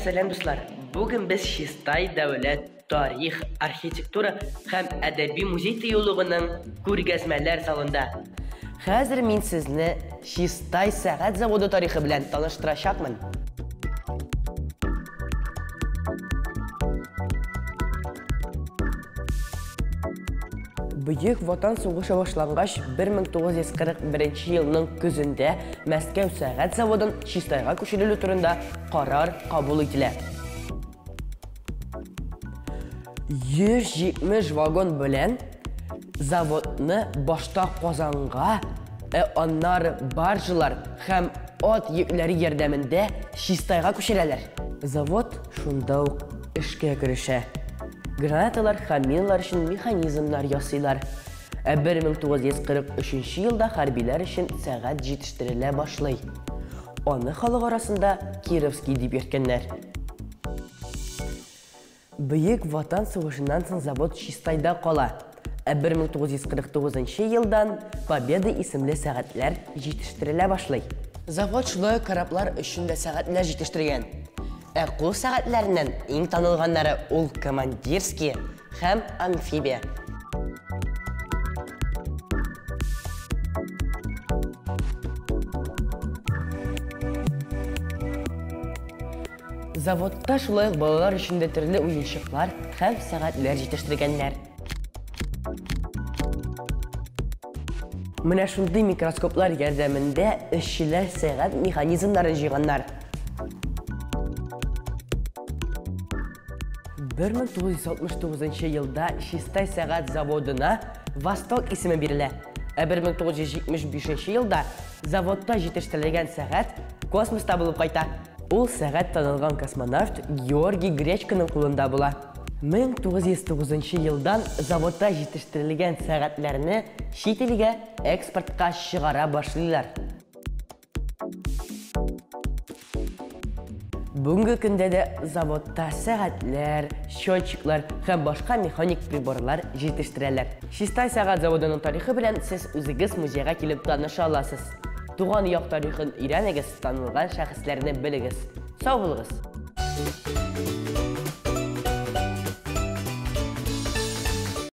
Selam dostlar. Bugün biz Şistay Devlet Tarih, Arxitektura hem Edebi Muzey Tiyoluğunun ko'rgazmalar salonda. Hazır men sizni Şistay Saat Zavodi tarihi bilan tanıştıracakman. Buyuk Vatan Soğuşu başlanğaç 1941 yılının күзендә Мәскәү Сәгать заводын Şistayга күчерү турында карар кабул ителә. 170 вагон белән заводны башта Казанга, аннары баржалар һәм ат йөкләре ярдәмендә Şistayга күчерәләр. Завод шунда ук эшкә керешә. Гранаталар һәм миналар өчен механизмнар ясыйлар. 1943 елда хәрбиләр өчен сәгать җитештерелә башлый. Аны халык арасында Кировский дип йөрткәннәр. Бөек Ватан сугышыннан соң завод Şistayда кала. 1949 елдан Победа исемле сәгатьләр җитештерелә башлый. Завод шулай кораблар өчен дә сәгатьләр җитештергән. Кул сәгатьләреннән иң танылганнары ул командирский һәм амфибия. Заводта шулай балалар өчен дә төрле уенчыклар һәм сәгатьләр җитештергәннәр. Менә шундый микроскоплар ярдәмендә эшчеләр сәгать механизмнарын җыйганнар. 1969 елда Şistay Сәгать заводына Восток исеме бирелә. 1975 елда заводта җитештерелгән сәгать космоста булып кайта. Ул сәгать танылган космонавт Георгий Гречканың кулында була. 1909 елдан заводта җитештерелгән сәгатьләрне чит илгә экспортка чыгара башлыйлар. Бүгенге көндә дә заводта сәгатьләр, счетчиклар һәм башка механик приборлар җитештерәләр. Şistay Сәгать заводының тарихы белән сез үзегез музейга килеп таныша аласыз. Туган як тарихын өйрәнегез, танылган шәхесләрне белегез. Сау булыгыз!